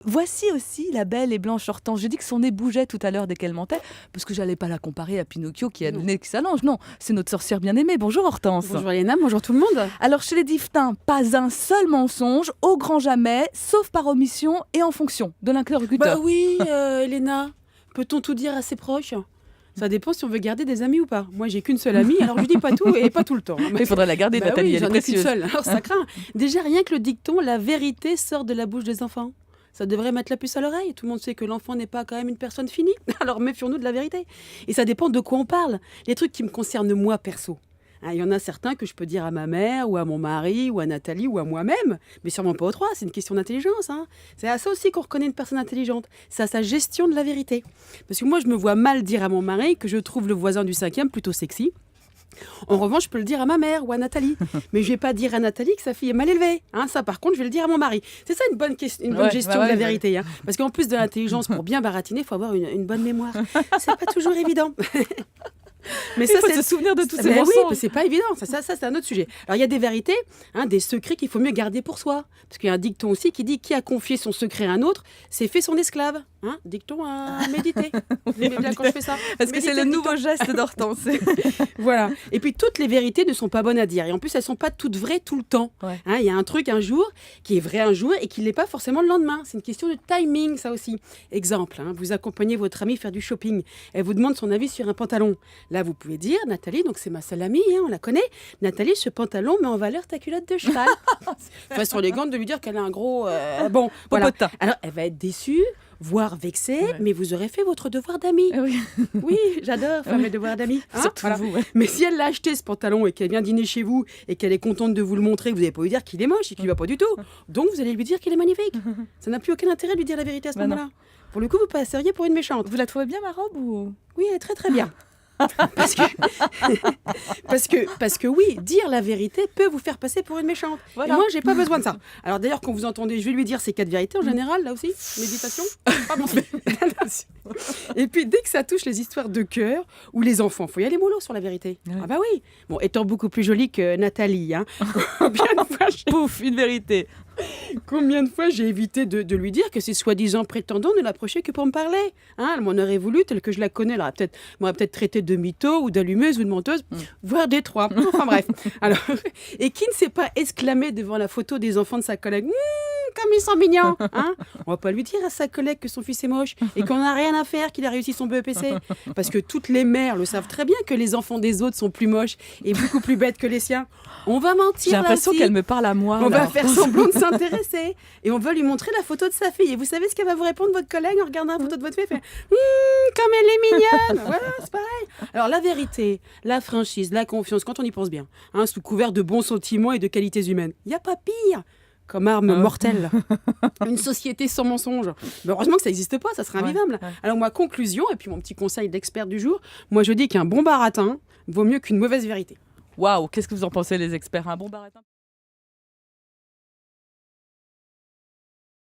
voici aussi la belle et blanche Hortense. J'ai dit que son nez bougeait tout à l'heure dès qu'elle mentait, parce que j'allais pas la comparer à Pinocchio qui a le Non. nez qui s'allonge. Non, c'est notre sorcière bien-aimée. Bonjour Hortense. Bonjour Léna, bonjour tout le monde. Alors chez les Diftins, pas un seul mensonge, au grand jamais, sauf par omission et en fonction de l'interlocuteur. Bah oui, Léna, peut-on tout dire à ses proches ? Ça dépend si on veut garder des amis ou pas. Moi, j'ai qu'une seule amie, alors je dis pas tout et pas tout le temps. Il faudrait la garder, Bah Nathalie, oui, elle est j'en ai qu'une précieuse. seule, alors ça craint. Déjà, rien que le dicton, la vérité sort de la bouche des enfants. Ça devrait mettre la puce à l'oreille. Tout le monde sait que l'enfant n'est pas quand même une personne finie. Alors méfions-nous de la vérité. Et ça dépend de quoi on parle. Les trucs qui me concernent moi perso. Hein, il y en a certains que je peux dire à ma mère, ou à mon mari, ou à Nathalie, ou à moi-même, mais sûrement pas aux trois, c'est une question d'intelligence. Hein. C'est à ça aussi qu'on reconnaît une personne intelligente, c'est à sa gestion de la vérité. Parce que moi, je me vois mal dire à mon mari que je trouve le voisin du 5e plutôt sexy. En revanche, je peux le dire à ma mère ou à Nathalie. Mais je vais pas dire à Nathalie que sa fille est mal élevée. Hein, ça, par contre, je vais le dire à mon mari. C'est ça une bonne gestion de la vérité. Hein. Parce qu'en plus de l'intelligence, pour bien baratiner, il faut avoir une bonne mémoire. C'est pas toujours évident. Mais Il faut se souvenir de tous ces oui, mensonges. mais c'est pas évident. Ça, c'est un autre sujet. Alors, il y a des vérités, hein, des secrets qu'il faut mieux garder pour soi. Parce qu'il y a un dicton aussi qui dit qui a confié son secret à un autre, c'est fait son esclave. Hein, dicton à méditer. Vous aimez bien quand je fais ça. Parce que c'est le nouveau geste d'Hortense. Voilà. Et puis, toutes les vérités ne sont pas bonnes à dire. Et en plus, elles sont pas toutes vraies tout le temps. Ouais. Hein, il y a un truc un jour qui est vrai un jour et qui ne l'est pas forcément le lendemain. C'est une question de timing, ça aussi. Exemple, hein, vous accompagnez votre amie faire du shopping. Elle vous demande son avis sur un pantalon. Là, vous pouvez dire, Nathalie, donc c'est ma seule amie, hein, on la connaît. Nathalie, ce pantalon met en valeur ta culotte de cheval. Enfin, sur les gants de lui dire qu'elle a un gros... bon, voilà. Popotin. Alors, elle va être déçue, voire vexée, Ouais. mais vous aurez fait votre devoir d'amie. Oui. Oui, j'adore faire mes devoirs d'amis. Hein, Surtout voilà. vous. Ouais. Mais si elle l'a acheté ce pantalon et qu'elle vient dîner chez vous et qu'elle est contente de vous le montrer, vous n'allez pas lui dire qu'il est moche et qu'il ne va pas du tout. Donc vous allez lui dire qu'il est magnifique. Ça n'a plus aucun intérêt de lui dire la vérité à ce Bah non. moment-là. Pour le coup, vous passeriez pour une méchante. Vous la trouvez bien ma robe ou... Oui, elle est très très bien. parce que oui, dire la vérité peut vous faire passer pour une méchante. Voilà. Et moi, j'ai pas besoin de ça. Alors d'ailleurs, quand vous entendez, je vais lui dire ces 4 vérités en général, là aussi, méditation. Pas bon. Et puis dès que ça touche les histoires de cœur ou les enfants, faut y aller mollo sur la vérité. Oui. Ah bah oui. Bon, étant beaucoup plus jolie que Nathalie, hein. Pouf, une vérité. Combien de fois j'ai évité de lui dire que ses soi-disant prétendants ne l'approchaient que pour me parler. Hein, elle m'en aurait voulu, telle que je la connais. Elle m'aurait peut-être traité de mytho ou d'allumeuse ou de menteuse, voire des trois. Enfin bref. Alors, et qui ne s'est pas exclamé devant la photo des enfants de sa collègue comme ils sont mignons, hein. On va pas lui dire à sa collègue que son fils est moche et qu'on n'a rien à faire qu'il a réussi son BEPC. Parce que toutes les mères le savent très bien que les enfants des autres sont plus moches et beaucoup plus bêtes que les siens. On va mentir. J'ai l'impression là-ci. qu'elle me parle à moi. On là. va faire semblant de s'intéresser et on va lui montrer la photo de sa fille. Et vous savez ce qu'elle va vous répondre, votre collègue, en regardant la photo de votre fille, elle fait comme elle est mignonne. Voilà, c'est pareil. Alors la vérité, la franchise, la confiance, quand on y pense bien, hein, sous couvert de bons sentiments et de qualités humaines, il n'y a pas pire comme arme mortelle. Une société sans mensonge. Mais heureusement que ça n'existe pas, ça serait invivable. Ouais. Alors moi, conclusion, et puis mon petit conseil d'expert du jour, moi je dis qu'un bon baratin vaut mieux qu'une mauvaise vérité. Waouh, qu'est-ce que vous en pensez les experts? Un bon baratin.